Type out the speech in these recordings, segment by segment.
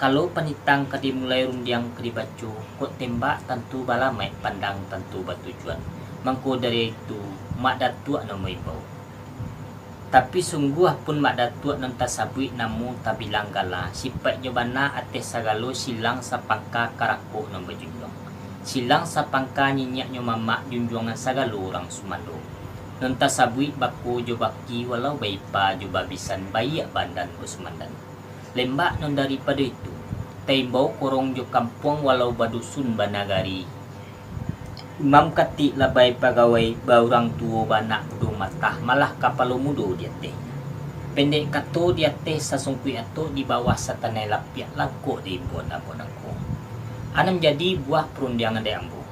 Kalau penitang kadi mulai rundiang kadi bacu, kok tembak tentu balamai pandang tentu batujuan. Mangko dari itu mak datuk no bau. Tapi sungguh pun mak datuk non tasabui namu tabilang gala sipat jobana ates sagalo silang sapangka karako no bajunjong. Silang sapangka nyenyak nyo mamak junjungan sagalo orang sumando. Non tasabui baku jobaki walau baipa jobabisan bayi bandan usmandan. Lembak non daripada itu taimbau korong jo kampung walau badusun banagari. Imam kati labai pegawai baurang tua banak budu matah malah kapalo mudo dia teh. Pendek kato dia teh sasungkui ato di bawah satanai lapiak langko di imbon abon-angko. Anam jadi buah perundiangan de ambo.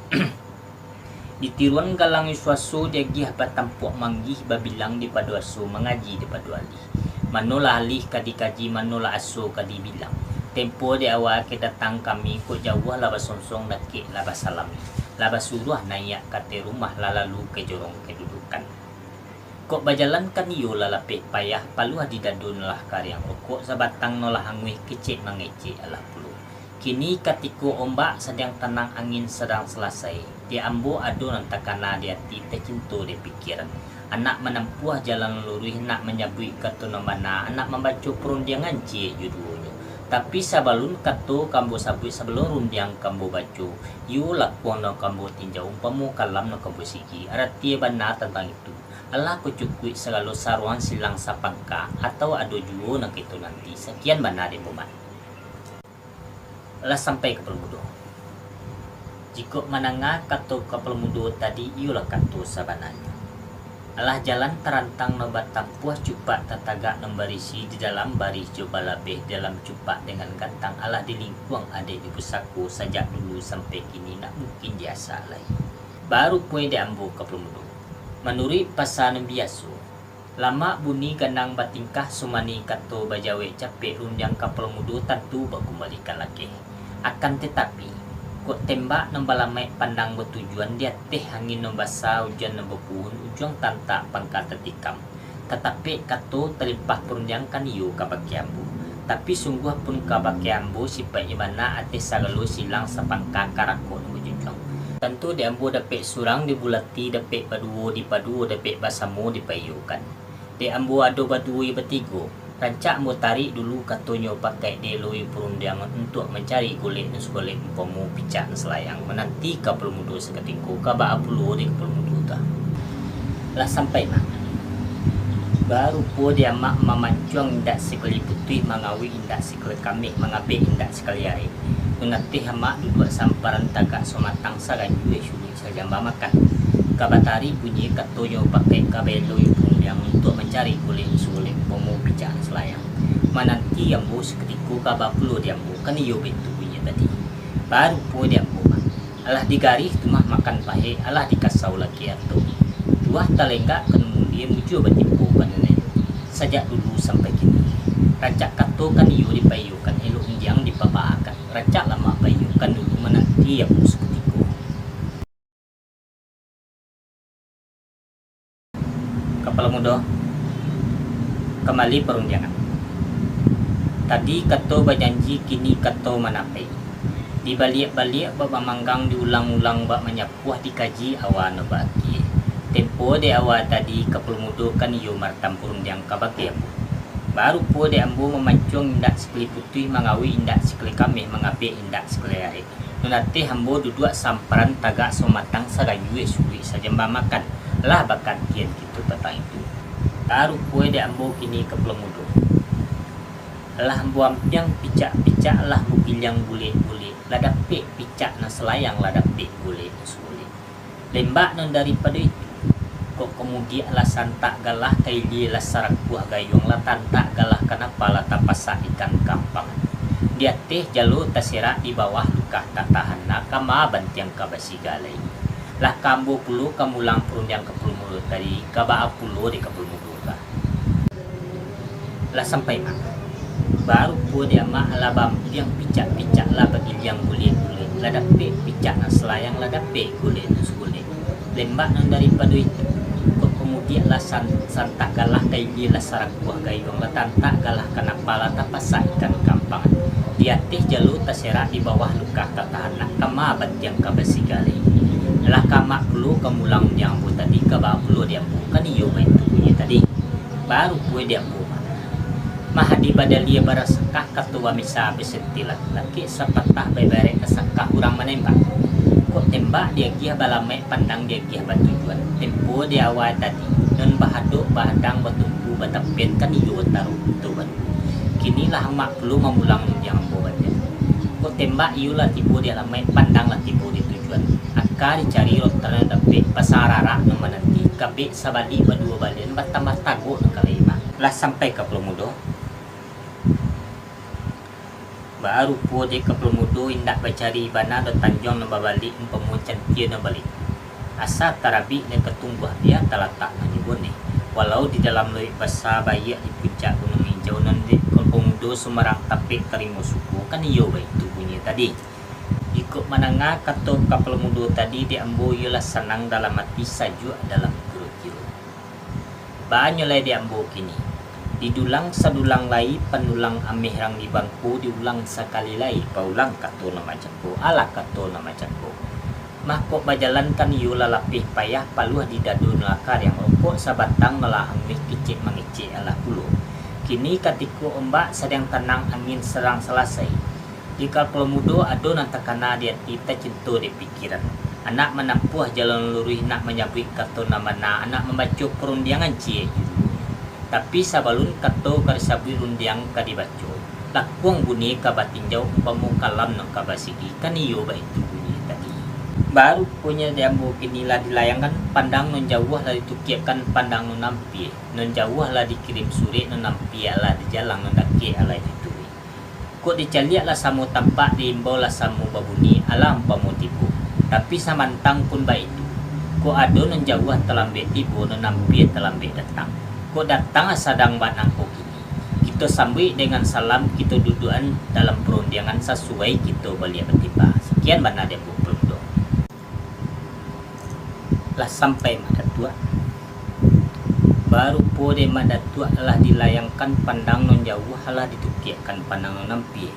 Di tiruan galang suaso dia gih batampuk manggih babilang di padu aso mengaji di padu alih. Manola alih kadikaji manola aso kadi bilang. Tempo di awal kita datang kami kok jauh laba sonsong nakik laba salami. Laba suruh nayak kate rumah lalalu ke jorong kedudukan. Kok bajalan kan iyo lalapeh payah palu hadi dadun lah karyang rokok sabatang nolah hangwih kecek mangece alah pulu. Kini katiko ombak sedang tenang angin sedang selesai. Dia ambo ado nantakana dia ti tercinto di pikiran. Anak menempuh jalan lurus nak menyabui katono mana anak membaca perundiangan cie judulnya. Tapi sabalun kato kambo sabui sebelum rundiang kambo baco yu lakuan no kambo tinjau umpamu kalam no kambo siki arati bana tentang itu Allah kucukui segala saruan silang sapangka atau ado juo nak itu nanti sekian bana di boman lah sampai ke pelmudo jika menangah kato ke pelmudo tadi yu lah kato sabananya Allah jalan terantang nobat tampuah cupak tataga nembarisi di dalam baris coba labeh dalam cupak dengan gantang Allah di lingkuang adik di pusaku sejak dulu sampai kini nak mungkin biasa lagi. Baru pun diambil ke pelmudu. Menurut pasan biasa, lama bunyi ganang batingkah sumani kato bajawe capek rundiang ke pelmudu tentu bakembalikan lagi. Akan tetapi kok tembak nembalamai pandang bertujuan dia teh angin membasa hujan nembepun ujung tantak pangkat tetikam. Tetapi kato terlimpah perundiang kan iyo kabakiambu. Tapi sungguh pun kabakiambu sifat mana atis sagalo silang sapangka karakon berjunjung. Tentu diambu dapet surang dibulati dapet baduo dipaduo dapet basamu dipayukan. Diambu ado baduo bertigo. Rancak mu tarik dulu katonyo pakai deloi perundangan untuk mencari golek golek umpamu picak selayang menanti kapal mudo seketika kaba apulu di kapal mudo ta lah sampai mak baru po dia mak mamancuang indak sekali putih mangawi indak sekali kami mengabe indak sekali air mengerti hamak duduk samparan tagak somatang sagan jue sulit saja makan kabatari bunyi katonyo pakai kabeloi yang untuk mencari kulit sulit pomo picaan selayang. Mananti yang bu seketika kabah puluh dia bu kan iyo bentuk punya tadi. Baru po dia bu alah digaris tumah makan pahe alah dikasau lagi atau tuah talenggak kemudian muncul bertipu kanane. Sejak dulu sampai kini. Rancak kato kan iyo dipayukan elok yang dipapaakan. Rancak lama payukan dulu menanti yang bu seketika. Kepala muda kembali perundangan. Tadi kato berjanji kini kato manapai. Dibalik-balik bab manggang diulang-ulang bab menyapuah dikaji awan baki. Tempo de awal tadi kepala muda kan iyo martam perundang kabaki ambu. Baru po de ambu memancung indak sekali putih mangawi indak sekali kami mengabe indak sekali air. Nunate ambu duduk samparan tagak somatang sagayue suwi saja makan. Lah bakan kian gitu petang itu taruh kue dia ambo kini ke pelomudo lah ambo ampiang picak-picak lah mobil yang bulit-bulit lah dapik picak na selayang lah dapik bulit sulit lembak non daripada itu kok kemudian lah santak galah kaili lah sarak buah gayung lah tantak galah kenapa lah tapasak ikan kampang dia teh jalur terserak di bawah luka tak tahan nakama bantiang kabasi galai lah kambo puluh kamulang perundang ke puluh mulut tadi kaba puluh di ke puluh mulut lah sampai mak baru pun dia mak lah yang picak-picak lah bagi yang bulit-bulit lah dapet picak na selayang lah dapet kulit sulit lembak nan daripada itu kok kemudian lah santak galah kaili lah sarak buah gayung lah tantak galah kenapa lah tapasak ikan kampangan Diatih jalu terserak di bawah luka katahan nak kama batiang kabasigale. Lah kama perlu kemulang yang bu tadi kaba perlu dia bukan iyo main tubuhnya tadi. Baru pue dia bu. Mahadi badalia barasakah ketua misa besentilat laki sepatah bebere kesakah urang menembak. Kok tembak dia kia balamai pandang dia kia batujuan. Tempo dia awal tadi. Dan bahaduk bahadang batumpu batapien kan iyo taruh tuan. Kinilah mak perlu memulang yang bobatnya. Kok tembak iulah tipu dia lamai pandang lah tipu di tujuan. Akar dicari rotan tapi pasarara nama nanti kabik sabali berdua balian batambah tago kalima. Lah sampai ke Pelomudo. Baru po di ke Pelomudo indak bacari bana do tanjong namba balik pemuncan tia namba balik. Asa tarabi dan ketungguh dia talatak menyebut ni. Walau di dalam loik basah bayak di puncak gunung hijau nan di Pelomudo Semarang tapi terima suku kan iyo baik tubuhnya tadi. Ikut menengah kata kapal mudo tadi diambo ialah senang dalam hati sajuk dalam kiro-kiro. Banyolai diambo kini. Didulang sadulang lai penulang amih rang di bangku diulang sekali lai paulang kato nama cako ala kato nama cako. Mahkok bajalan kan iulah lapih payah paluh di dadu nelakar yang rokok sabatang melah amih kicik mengicik ala puluh. Kini katiku ombak sedang tenang angin serang selesai. Jika Pelomudo ado nantakana dia kita cinta di pikiran. Anak menempuh jalan lurus nak menyabui kato nama na anak membaca perundiangan cie. Tapi sabalun kato karisabui rundiang kadibaco. Lakuang bunyi kabatinjau umpamu kalam no kabasigi kan iyo ba itu bunyi tadi. Baru punya diambo kinilah dilayangkan pandang non jauh lah ditukiakan pandang non nampi. Non jauh lah dikirim suri non nampi lah di jalan non daki ala itu. Kok dicaliak lah samu tampak diimbau lah samu babuni alam pamu tipu. Tapi samantang pun baik itu. Kok ado non jauh telambe tipu non nampi telambe datang. Kok datang sadang batang kok kini. Kita sambui dengan salam kita dudukan dalam perundangan sesuai kita balik bertiba. Sekian mana dia buku lah sampai madatua. Baru po de madatua lah dilayangkan pandang non jauh lah ditukiakan pandang non nampi.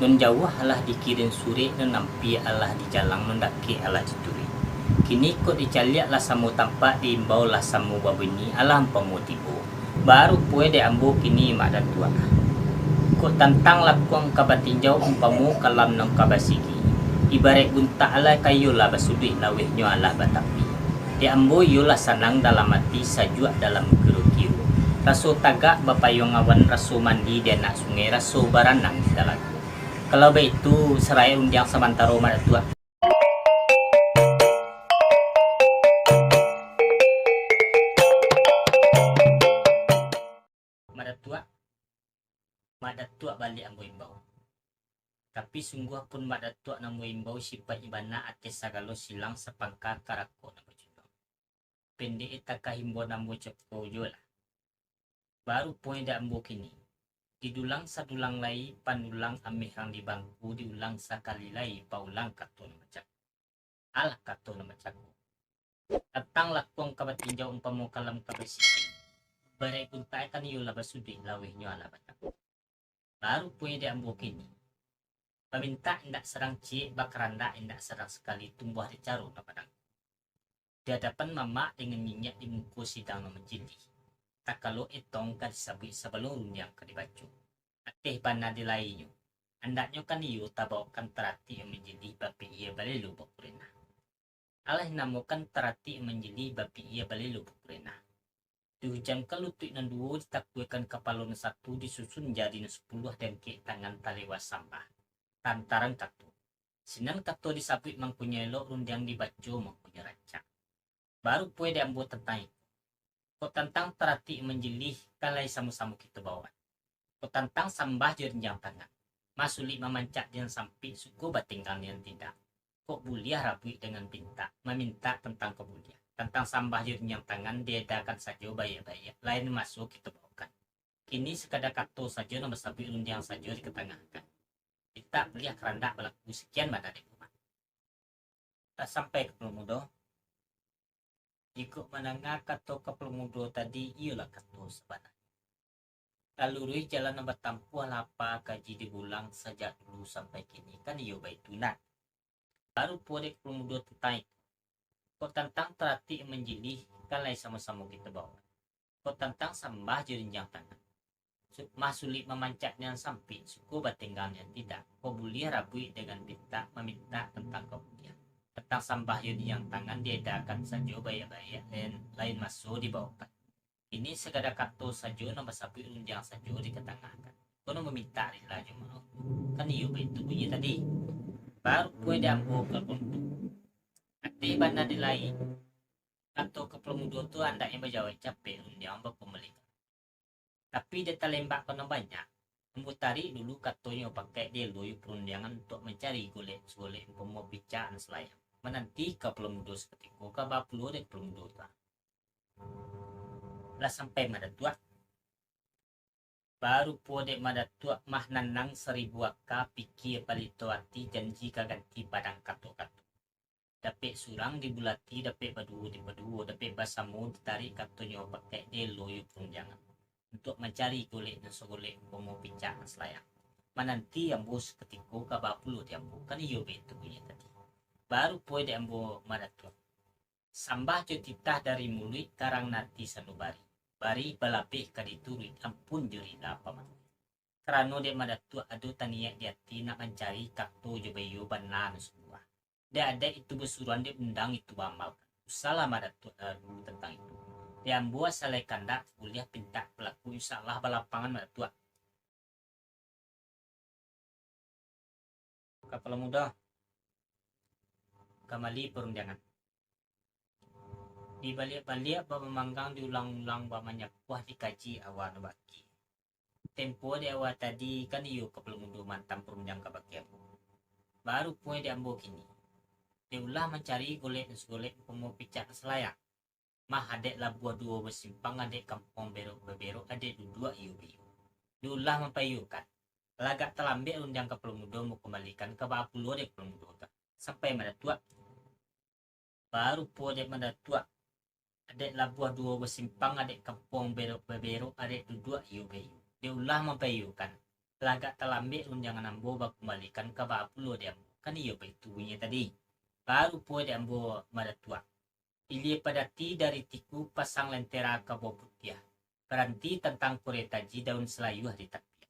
Non jauh lah dikirim suri non nampi Allah di jalang non daki Allah dituri. Kini kok dicaliak lah samu tampak diimbau lah samu babini alam pemutibu. Baru po de ambo kini madatua. Kok tantang lakuang kabatinjau umpamu kalam non kabasigi. Ibarat gunta ala kayu lah basudui lawehnya Allah batapi. Diambo yulah senang dalam hati sajuk dalam kiru-kiru. Raso tagak bapayong awan raso mandi di anak sungai raso baranang di dalagu. Kalau begitu serai undiang samantaro madatua. Madatua balik ambo imbau. Tapi sungguh pun madatua namo imbau sifat ibana ates sagalo silang sepangka karako namo juno. Pendek itaka himbo namo cepo jola. Baru poin da ambo kini. Didulang sadulang lai panulang amih rang di bangku diulang sakali lai paulang kato nama cak. Alah kato nama cak. Datang lakuang kabatinjau umpamu kalam kabesi. Barai kuntai kan yola basudi lawehnya ala batak. Baru poin da ambo kini. Paminta indak serang cie bakaranda indak serang sekali tumbuh dicaru na padang. Di hadapan mama dengan minyak di muka sidang na menjadi. Tak kalau etong kan disabui sebelum yang kedibacu. Ateh bana dilainya. Andaknya kan iyo tabawakan terati yang menjadi bapi ia balilu bakurena. Allah namukan terati yang menjadi bapi ia balilu bakurena. Dihujamkan lutut nan dua ditakwikan kepalon satu disusun jadi 10 dan ke tangan talewas sampah. Tantaran kato. Sinan kato disapit mangkunya elok rundiang dibaco mangkunya rancak. Baru pue diambo tentang itu. Kau tentang terati menjelih kalai samu-samu kita bawa. Kau tentang sambah jenjang tangan. Masuli memancak dan sampai suku batingkan yang tidak. Kok buliah rapi dengan pinta. Meminta tentang kebuliah. Tentang sambah jenjang tangan diedakan saja bayar-bayar. Lain masuk kita bawakan. Kini sekadar kato saja nama sapi rundiang saja diketengahkan. Kita beliah kerandak berlaku sekian pada di rumah. Tak sampai ke Pelomudo. Ikut menengah kato ke Pelomudo tadi ialah kato sebenarnya. lalurui jalan yang bertampuh lapa kaji diulang sejak dulu sampai kini kan iyo baik tunat baru podek pemuda tentang itu kok tentang terati menjilih kan lain sama-sama kita bawa kok tentang sambah jerinjang tangan sulit memanjatnya sampai suku batinggalnya tidak kau boleh rabui dengan meminta tentang kemudian tentang sambah yang tangan diedarkan saja bayar-bayar lain masuk di bawah ini segala kato saja nomor sapi unjang saja diketengahkan kono meminta lagi mau kan iyo itu bunyi tadi baru kue diambo ke untuk ati banda di lain atau ke pemuda tu anda yang berjawab capek unjang berpemilik tapi dia terlembak kono banyak memutari dulu katanya pakai dia loyu perundangan untuk mencari golek pemobicaan selayang menanti ke pemuda seketika ke bapulu dan pemuda lah sampai madatua baru podek madatua mah nanang 1000 aka pikir palito hati janji kaganti padang kato-kato dapet surang dibulati dapet badu dapet basamu ditarik katonyo pakai delo yu perunjangan untuk mencari golek dan segolek pomo picak selayang menanti ambos ketiko kabapulu diambo kan iyo betu punya tadi baru podek ambo madatua sambah cutitah dari mulut karang nati sanubari bari balapih kadituri ampun juri paman karano dia madatu adu taniak dia tina mencari kakto jobayo banan semua dia ada itu besuruan dia undang itu amal salah madatu dulu tentang itu dia buat salai kandak kuliah pinta pelaku insyaallah balapangan madatu kapal muda kamali perundangan di balik-balik memanggang diulang-ulang banyak buah dikaji awal baki tempo di awal tadi kan iyo kepelundu mantan perundang kebakian baru punya diambo kini diulah mencari golek pemopicak selayak mah adek lah buah dua bersimpang adek kampung berok adek dua iyo diulah mempayukan lagak terlambat undang kepelundu mau kembalikan ke bapulu adek pelundu sampai madatua baru punya adek madatua adek labuah dua bersimpang adek kampung berok adek dua iyo dia ulah mempayukan lagak terlambat unjangan ambo bak kembalikan ke bapulu dia kan iyo betunya tadi baru puas dia ambo madatua ili padati dari tiku pasang lentera ke putih berhenti tentang kuretaji daun selayu di tapi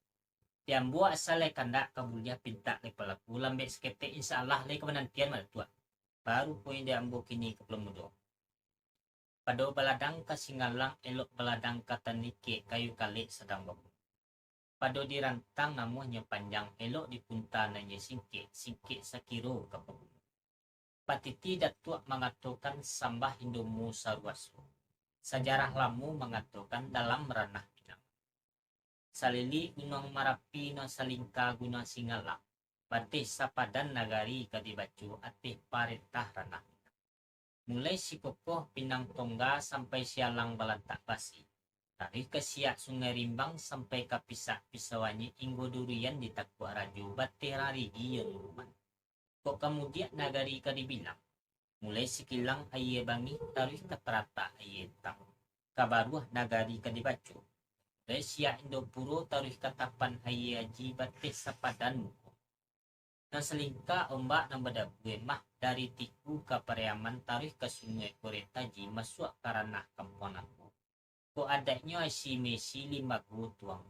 dia ambo asal kandak kabulia pinta le pelaku lambe sekete insyaallah le kemenantian madatua baru poin dia ambo kini ke pemudo pada baladang kasingalang elok baladang kata nike kayu kalik sedang babu pada dirantang namanya panjang elok dipunta nanya singkit sakiro kapabu patiti datuk mengatakan sambah Indomu sarwasu sejarah lamu mengatakan dalam ranah pinang salili gunung marapi no salingka gunung singalang batih sapadan nagari kadibacu atih paretah ranah mulai si kokoh Pinang Tongga sampai sialang balantak basi dari ke siak sungai rimbang sampai ke pisauannya inggo durian di takwa raju baterari yang rumah kok kemudian nagari ka dibilang mulai sikilang aye bangi taruh ke terata aye tang kabaruah nagari ka dibacu dari siak Indopuro taruh ke tapan aye aji bateh sapadan muko dan selingka ombak nang badabue mah dari tiku ke Pariaman taruh ke sungai Koretaji masuk ke ranah kamponanku kok adanya si Messi 5 tuang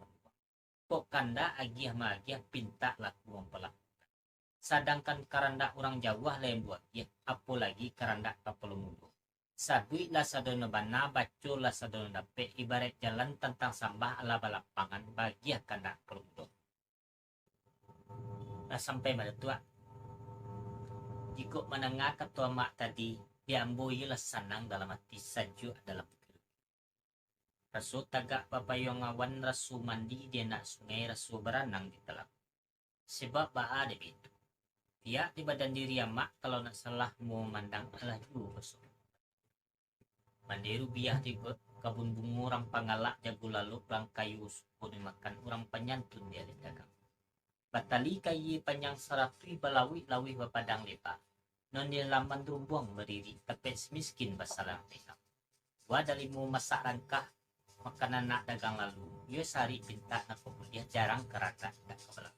kok kanda agiah magiah pinta laku pelak sedangkan karanda orang Jawa lain buat ya apalagi karanda kapelumudo sabui lah sadono bana baco lah sadono dape ibarat jalan tentang sambah ala balapangan bagi kanda pelumudo nah sampai pada tua jika menengah ketua mak tadi diambo ialah senang dalam hati saja dalam rasu tagak papayong awan rasu mandi dia nak sungai rasu beranang di telak sebab baa de itu dia di badan diri mak kalau nak salah mau mandang alah dulu besok mandiru biah di kabun bunga orang pangalak jago lalu pelang kayu suku dimakan orang penyantun dia di dagang batali kayi panjang serapri balawi lawi bapadang lepa non dia lamban rumbuang berdiri tepes miskin basalang tekap wa dalimu masak rangkah makanan nak dagang lalu yo sari pinta nak dia jarang kerata tak kebelah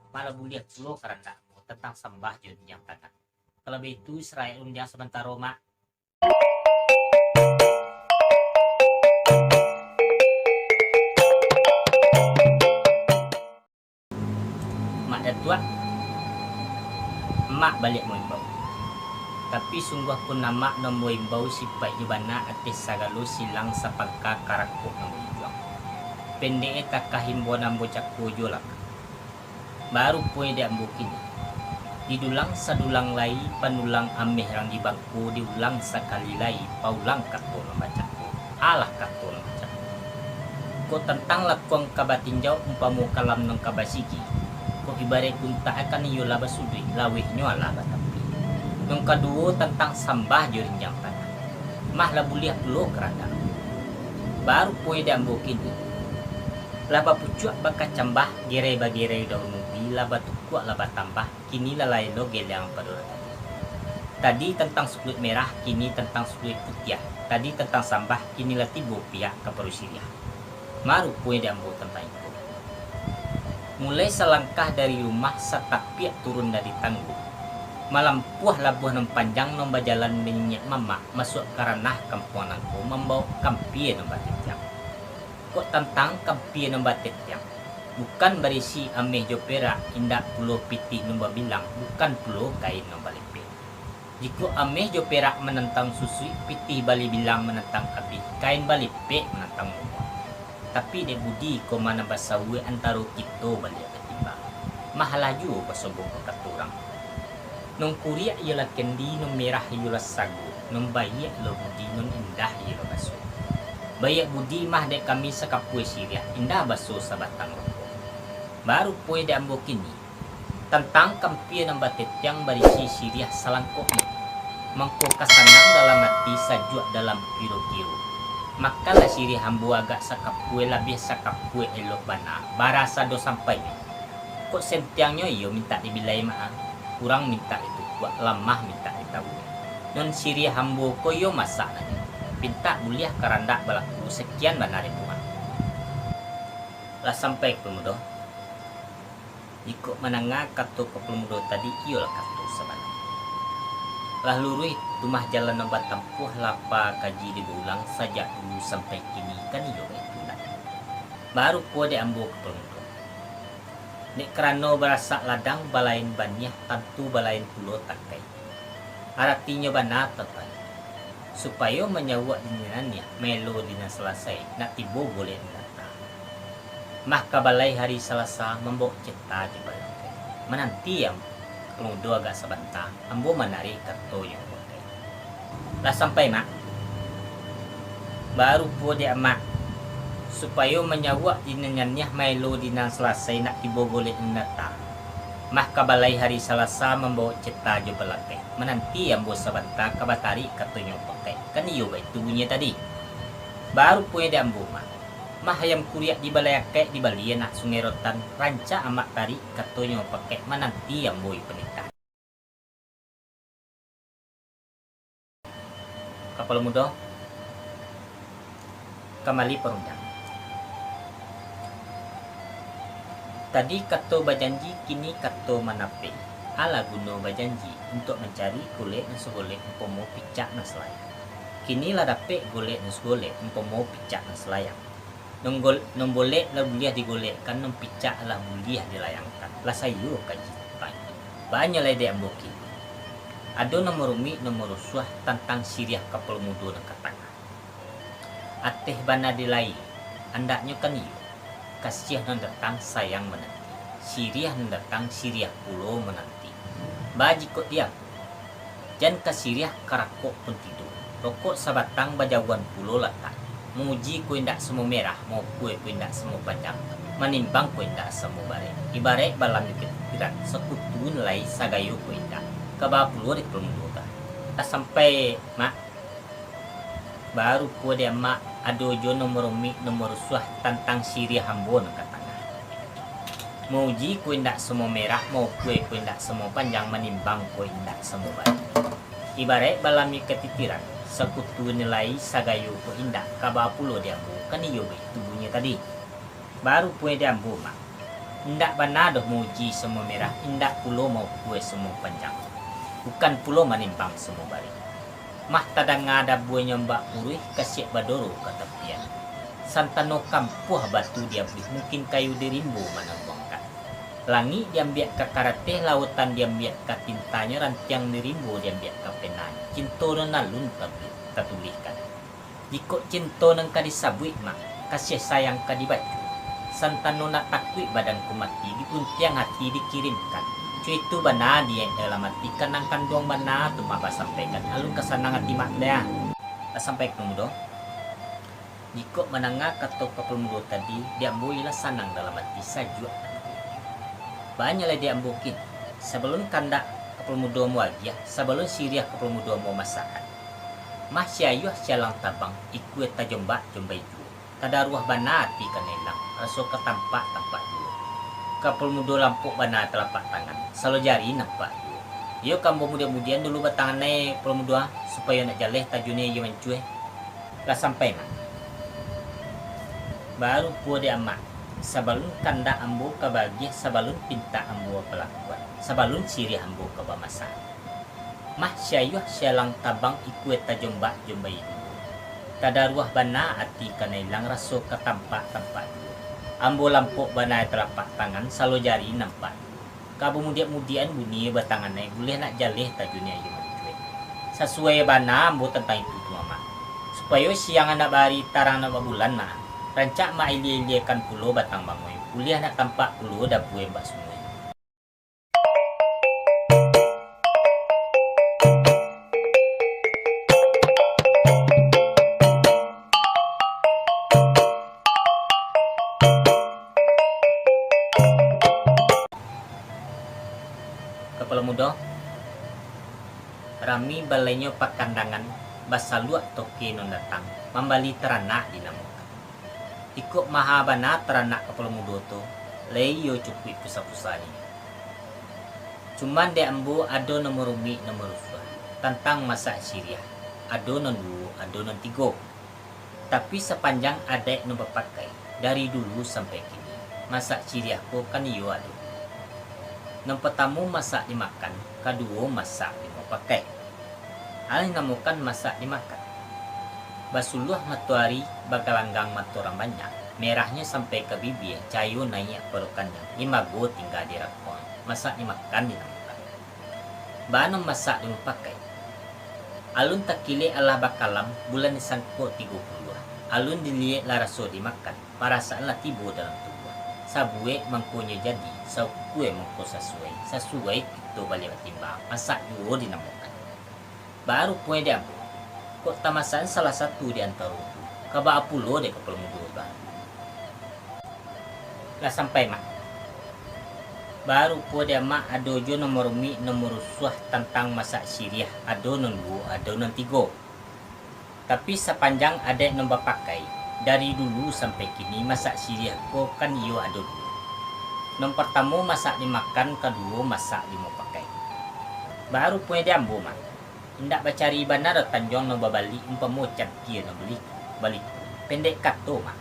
malah buliak pulo keranda tentang sembah jun yang tanah kalau itu Israel undiang sebentar Roma mak datua mak balik mau imbau tapi sungguh pun nama nombor imbau sipai jubana atis sagalo silang sapangka karakuk nombor juang pendek takah himbo nambo cakku jolak baru poin dia ambukin didulang sadulang lai panulang ameh rang di bangku diulang sekali lai paulang katol membacaku alah katol membacaku ko tentang lakuang kabatinjau umpamu kalam nang kabasiki ko ibarat kunta akan iyo labasudui lawihnya ala batampi yang kedua tentang sambah jurin jam tanah mah lah buliah dulu kerana baru poin dia ambukin laba pucuk baka cambah gerai bagerai daun ubi laba tukuk laba tambah kini lalai lo gelang pada tadi tentang sukulit merah kini tentang sukulit putih tadi tentang sambah kini lah tibu pihak ke Perusia maru poin dia ambu tentang itu mulai selangkah dari rumah setak pihak turun dari tangguh malam puah labuh nem panjang nomba jalan minyak mama masuk karanah kampungan aku membawa kampie nomba tiang kok tentang kampie nomba tiang bukan berisi ameh jopera indak pulau piti nomba bilang bukan pulau kain nomba lepe jika ameh jopera menentang susui piti bali bilang menentang api kain bali pe menentang umur tapi de budi ko mana basawe antaro kita bali ketimbang mahalaju basobong katurang nung kuria ialah kendi nung merah ialah sagu nung bayak lo budi nung indah ialah baso bayak budi mah dek kami sakapue siriah indah baso sabatang rokok baru poe de ambo kini tentang kampie nang batet yang berisi siriah salangkok mangko kasanang dalam hati sajuk dalam kiro-kiro makalah siriah ambo agak sakapue labih sakapue elok bana barasa do sampai kok sentiangnya iyo minta dibilai mah kurang minta itu buat lamah minta ditahu non siri hambo koyo masak pinta buliah karandak balaku sekian benar ribuan lah sampai ke pemudo ikut menengah katu ke pemudo tadi iyo lah katu sebanyak lah lurui rumah jalan nomor tempuh lapa kaji diulang saja dulu sampai kini kan iyo itu baru kuat diambil ke pemudo nek kerana berasa ladang balain banyak tentu balain pulau takai artinya benar tetai supaya menyawak dinannya melo dina selesai nak tibo boleh datang mah kabalai hari Selasa membawa cita di balakai menanti yang kemudian agak sebentar ambo menarik kartu yang boleh lah sampai mak baru po dia mak supaya menyawak dinannya melo dina selesai nak tiba golek nata mah kabalai hari Selasa membawa cita jo belakang menanti yang bos sebentar kabatari katanya pakai kan iyo baik tubuhnya tadi baru punya diambu mah ayam kuriak di balai akek di bali nak sungai rotan ranca amak tari katanya pakai menanti yang boy penita kapal muda kembali perundang tadi kato bajanji kini kato manape ala guno bajanji untuk mencari golek nasgolek empomo picak naselayang kini lah dapet golek nasgolek empomo picak naselayang nong boleh lah buliah digolekkan nong picak lah buliah dilayangkan lah sayu kaji banyak lah dia amboki ada nomor umi nomor suah tentang siriah kapal mudo nak katanga ateh bana dilai andaknya kan iyo kasih non datang sayang menanti siriah non datang siriah pulau menanti baji kok dia jan kasiriah karakok pun tidur rokok sabatang bajawan pulau letak muji ku indak semua merah mau kue ku indak semua panjang menimbang ku indak semua bare ibarat balam pikiran sekutun lai sagayo ku indak kaba pulau di pelmuda tak sampai mak baru ku dia mak adojo nomor mi nomor suah tentang siri hambon katanya muji ku indak semua merah mau kue ku indak semua panjang menimbang ku indak semua baik ibarat balami ketitiran sekutu nilai sagayu ko indak kaba pulo dia ambo kan iyo be tubuhnya tadi. Baru pue dia ambo mak. Indak bana doh muji semua merah, indak pulo mau kue semua panjang. Bukan pulo manimbang semua bari. Mah tadang ada buahnya mbak purih kasih badoro kata pian. Santano kampuh batu dia beli mungkin kayu dirimbo mana bangkat. Langi dia biak ke karate, lautan dia biak ke tintanya, rantiang dirimbo dia biak ke penanya. Cinto nalun tatulihkan. Jiko cinto nang kadisabui mak, kasih sayang kadibaju. Santano nak takui badanku mati, dipuntiang hati dikirimkan. Cuy itu bana dia dalam hati kanang kandung bana tu maba sampaikan. Alun kesanang hati mak dia. Sampai kemudian. Jiko menangah kata kapal mudo tadi, dia amboilah sanang dalam hati sajua. Banyaklah dia ambokin. Sebelum kandak kapal mudo mu agia, sebelum siriah kapal mudo mu masakan. Mah syayuh syalang tabang, ikut tajomba jombai ju. Tada ruah bana hati kanelang, raso ketampak tampak ju. Kapal mudo lampuk bana telapak tangan, selalu jari nampak ju. Yo kambo muda-mudian dulu batangan naik kapal mudo supaya nak jaleh tajune yo mencueh. Lah sampai mah. Baru puan dia amat. Sabalun kanda ambo kabagi, sabalun pinta ambo pelakuan, sabalun siri ambo kabamasa. Mah syayuh syalang tabang ikut tajomba jombai dulu. Tada ruah bana ati kanailang raso ketampak-tampak dulu. Ambo lampuk bana telapak tangan salo jari nampak. Kabu mudian bunyi batangan naik boleh nak jaleh tajunya yo mencuek. Sesuai bana ambo tentang itu tu mama. Supaya siang anak bari tarang nak bulan mah. Rancak mak ili-iliakan pulo batang bangoy. Kuliah nak tampak pulo dah buai mbak semua. Kepala muda rami balenyo pakandangan basaluak toke non datang membali teranak di namu. Ikut mahabana teranak kepala muda tu leyo cukui pusat-pusatnya. Cuman dia ambo ado nomor umi nomor usah tentang masa Syria. Ado non 2, ado non 3. Tapi sepanjang ada yang pakai dari dulu sampai kini. Masa Syria ko kan iyo ado. Yang pertama masak dimakan, kedua masak dipakai. Alih namukan masak dimakan. Basuluh matahari bagalanggang maturang banyak. Merahnya sampai ke bibir, cayu naik perukannya. Imago tinggal di rakon. Masak dimakan dinamakan. Banam masak dipakai. Alun takile ala bakalam bulan disangko 30. Alun dilihat laraso dimakan. Parasaanlah tibo dalam tubuh. Sabue mangkunya jadi, saukue mangko sesuai. Sesuai itu balik timbang. Masak dua dinamakan. Baru punya diambil. Kok tamasan salah satu di antara itu. Kaba apulo deh kepala muda bang. Lah sampai mak. Baru po dia mak ado jo nomor mi nomor suah tentang masak Syria. Ado non 2, ado non 3. Tapi sepanjang ada yang nombor pakai dari dulu sampai kini masak Syria ko kan iyo ado dulu. Nomor pertama masak dimakan, kedua masak mau pakai. Baru punya diambo mak. Hendak bacari bandar tanjong no babali umpamo cantia no balik pendek kato mak.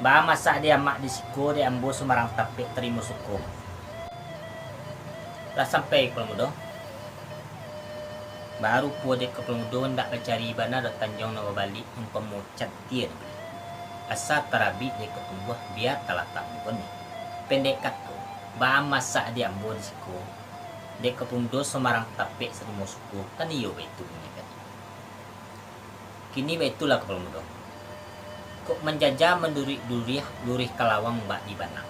Ba masak dia mak di siko dia ambo semarang tapek terima suko. Lah sampai kalau mudo. Baru pu de ke mudo hendak bacari bandar tanjong no babali umpamo cantia no beli. Asa tarabi de ketumbuh biar talatak boni. Pendek kato. Ba masak dia ambo di siko. Dek kepundo semarang tapek serimo suku kan iyo itu kan. Kini itulah kepala muda. Kok menjajah mendurih kalawang mbak di banang.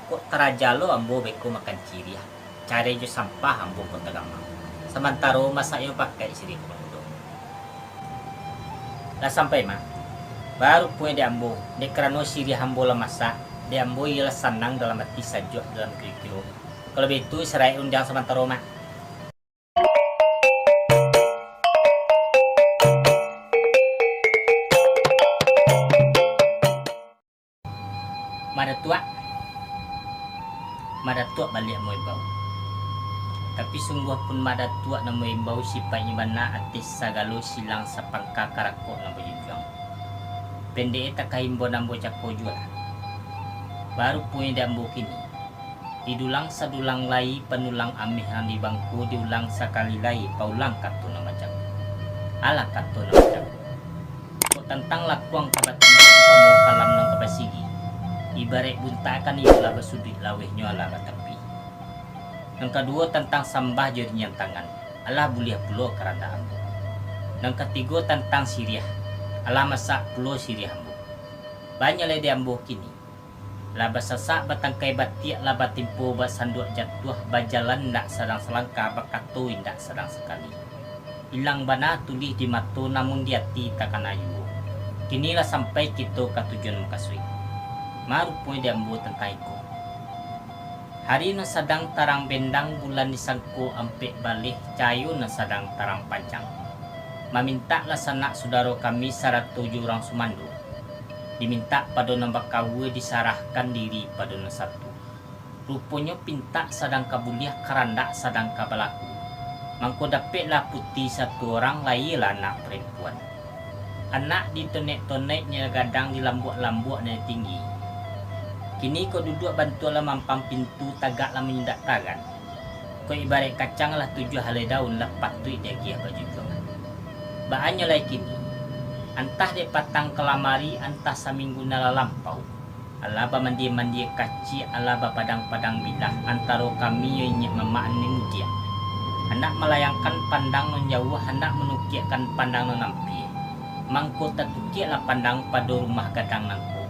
Kok terajalo ambo beko makan ciriah. Cari jo sampah ambo kota gamang. Sementara masak yo pakai sini kepala muda. Lah sampai mah. Baru punya di ambo. Dek kerano sirih ambo lah masak. Di ambo ialah senang dalam hati sajuk dalam kilo-kilo. Kalau begitu serai undang sementara mak. Mada tua balik mau bau. Tapi sungguh pun mada tua na imbau sipanya bana atis sagalo silang sa pangkakarako na bajujang. Pende eta kahimbo nambo cako jual. Baru punya dambo kini. Didulang sa dulang lai panulang amihan di bangku diulang sakali lai paulang kato na macam. Ala kato na macam. Kok tentang lakuang kabatin pamo kalam ng kabasigi. Ibarat buntakan iyo laba sudit lawehnya ala batapi. Yang kedua tentang sambah jadinya tangan. Allah buliah pulo karanda ambo. Yang ketiga tentang siriah. Allah masak pulo siriah ambo. Banyak le di ambo kini. Laba sasak batangkai batiak laba timpo bat sanduk jatuh bajalan ndak sedang selangkah bakato indak sedang sekali. Hilang bana tulis di mato namun di hati takkan ayu. Kinilah sampai kita ke tujuan makasui. Maru pun di ambo tentang iko. Hari na sadang tarang bendang bulan disangko ampek balik cayu na sadang tarang panjang. Meminta lah sanak saudara kami 107 orang sumando. Diminta pada nambah kawe disarahkan diri pada na satu. Rupanya pinta sadang kabuliah kerandak sadang kabalaku. Mangko dapatlah putih satu orang lain lah anak perempuan. Anak ditonek-toneknya gadang di lambuk-lambuk dan tinggi. Kini kau duduk bantulah mampang pintu tagaklah menyendak tangan. Kau ibarat kacang lah 7 helai daun lepas tu dia giah baju juangan. Bahannya lah kini. Antah dek patang kelamari antah saminggu nala lampau. Alaba mandi-mandi kaci alaba padang-padang bilah antara kami yang memak ni mudia. Hendak melayangkan pandang non jauh hendak menukiakan pandang non nampi. Mangko tertukiaklah pandang pada rumah gadang nangko.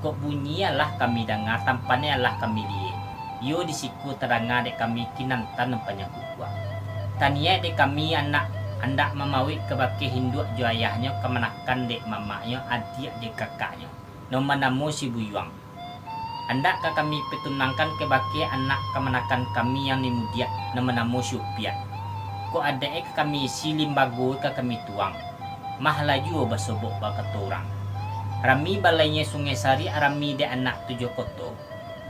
Kok bunyi lah kami dengar tampannya lah kami lihat. Yo disiku terangah dek kami kinantan nampaknya kukuah. Tania dek kami anak hendak memawik ke baki hinduk jo ayahnya kemenakan dek mamaknya adik dek kakaknya. Nama namo si Buyuang. Hendak ke kami petunangkan ke baki anak kemenakan kami yang nimudia nama namo si Upiat. Kok ada ke kami si limbago ke kami tuang. Mah laju basobok bakat orang. Rami balainya Sungai Sari arami de anak 7 koto.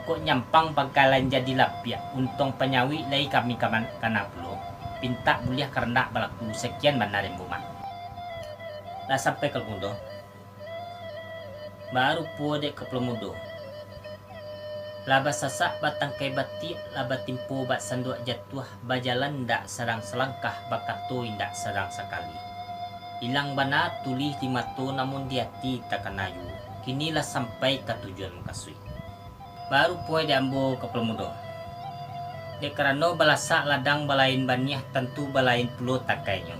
Kok nyampang bakalan jadi lapia. Untung penyawi lai kami kana pulo. Pinta buliah karena balaku sekian benar yang bumat. Lah sampai ke mudo. Baru po dek ke mudo. Laba sasak batang kai bati laba timpo bat sanduk jatuh bajalan ndak serang selangkah bakato indak serang sekali. Hilang bana tulis di mato namun di hati takkan ayu. Kinilah sampai ke tujuan makasui. Baru poe diambo ke pemudo. Dek karano balasak ladang balain baniah tentu balain pulo takainya.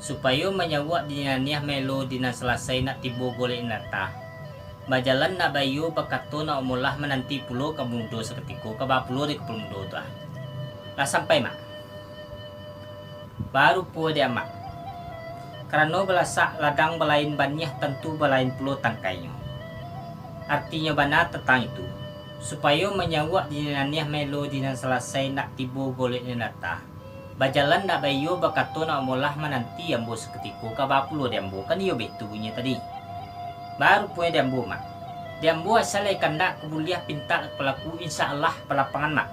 Supaya menyawak dinaniah melo dina selesai nak tibo golek nata. Bajalan nak bayu bakato nak omulah menanti pulo ke mudo seketiko ke pulo di ke pemudo tu. Lah sampai mak. Baru poe diamak. Karena belasak ladang balain baniah tentu balain pulo tangkainya. Artinya bana tentang itu. Supaya menyawak dinaniah melo dina selesai nak tibo golek nata. Bajalan nak bayo bakato nak omulah menanti ambo seketiko ke pulo diambo kan iyo betu bunyi tadi. Baru punya diambo mak. Diambo asalai kandak kebuliah pinta pelaku insya Allah pelapangan mak.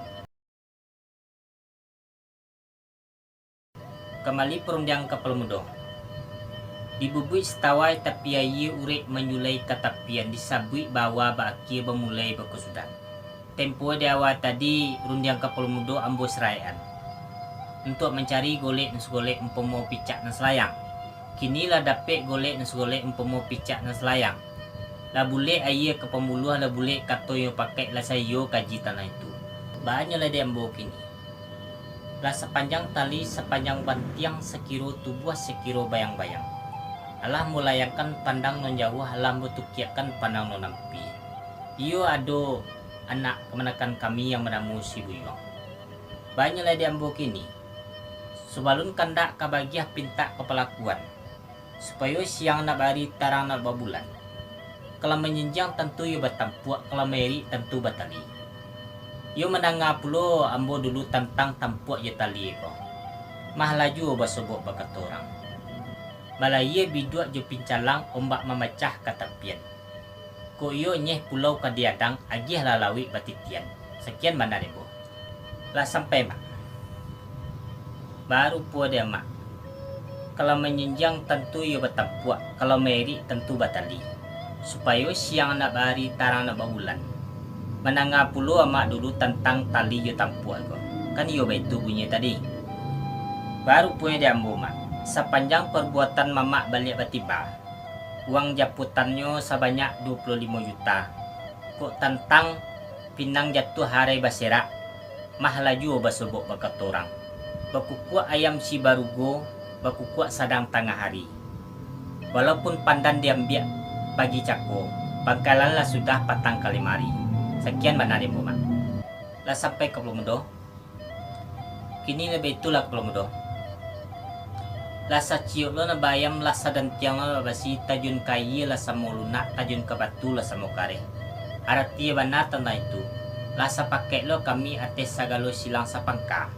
Kembali perundang ke pelmudo. Dibubui setawai tapi ayi urek menyulai ketapian disabui bawa baki bermulai berkesudan. Tempo diawal tadi rundiang kapal mudo ambo serayaan. Untuk mencari golek dan segolek empomo picak dan selayang. Kinilah dapet golek dan segolek empomo picak dan selayang. Lah boleh ayi ke pemuluh lah boleh kato yang pakai lah sayo kaji tanah itu. Banyak lah dia ambo kini. Lah sepanjang tali sepanjang bantiang sekiro tubuh sekiro bayang-bayang. Allah mulayakan pandang non jauh alam betukiakan pandang non nampi. Iyo ado anak kemenakan kami yang menamu si Buyuang. Banyaklah diambo kini. Sebalun kandak kabagiah pinta kepelakuan. Supaya siang nak bari tarang nak babulan. Kalau menjenjang tentu iyo batampuak, kalau meri tentu batali. Iyo menangga pulo ambo dulu tantang tampuak ya tali ko. Mah laju basobok bakat orang. Balaya biduak jo pincalang ombak memecah katapian. Ko iyo nyeh pulau kadiadang agih lalawi batitian. Sekian mana nebo. Lah sampai mak. baru po dia mak. Kalau menyenjang tentu yo batampuak, kalau meri tentu batali. Supaya siang nak bari tarang nak bahulan. Menangga puluh amak dulu tentang tali yo tampuak ko. Kan yo itu bunyi tadi. Baru punya dia ambo mak. Sepanjang perbuatan mamak balik batiba, uang japutannya sebanyak 25 juta. Kok tentang pinang jatuh hari baserak, mah laju basobok bakat orang. Bakukuk ayam si barugo, bakukuk sadang tengah hari. Walaupun pandan diambil pagi cako, bangkalan lah sudah patang kali mari. Sekian mana dia mak. Lah sampai ke Pelomudo. Kini lebih itulah ke Pelomudo. Lasa ciuk lo na bayam lasa dan tiang lo basi tajun kayi lasa moluna tajun ke batu lasa mokare. Arti bana tanda itu. Lasa pakai lo kami ates sagalo silang sapangka.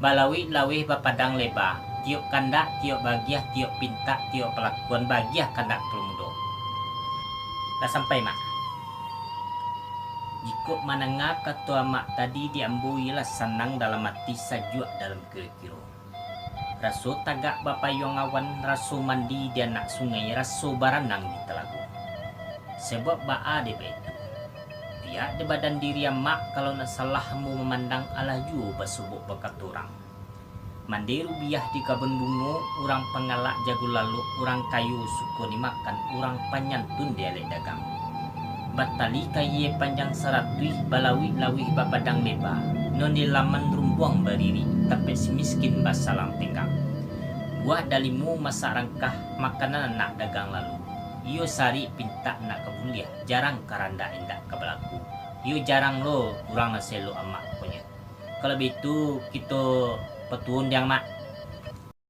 Balawi lawih bapadang leba. Tiok kandak, tiok bagiah, tiok pinta, tiok pelakuan bagiah kandak Pelomudo. Lah sampai mak. Jika menengah ketua mak tadi diambui lah senang dalam hati sajuk dalam kira-kira. Raso tagak bapayong awan, raso mandi di anak sungai, raso baranang di telaga. Sebab baa deba itu. Dia di badan diri mak kalau nak salahmu memandang Allah ju basubuk bakat orang. Mandi rubiah di kabun bungo, orang pengalak jago lalu, orang kayu suko dimakan, orang panyantun dialek dagang. Batali kaye panjang saratui balawi lawih bapadang leba. Noni laman rumbuang berdiri, tapi si miskin basalang tenggang. Buah dalimu masak rangkah makanan anak dagang lalu. Iyo sari pinta nak kebuliah, jarang karanda indak kebelaku. Iyo jarang lo kurang naselo amak punya. Kalau begitu kita petuun yang mak.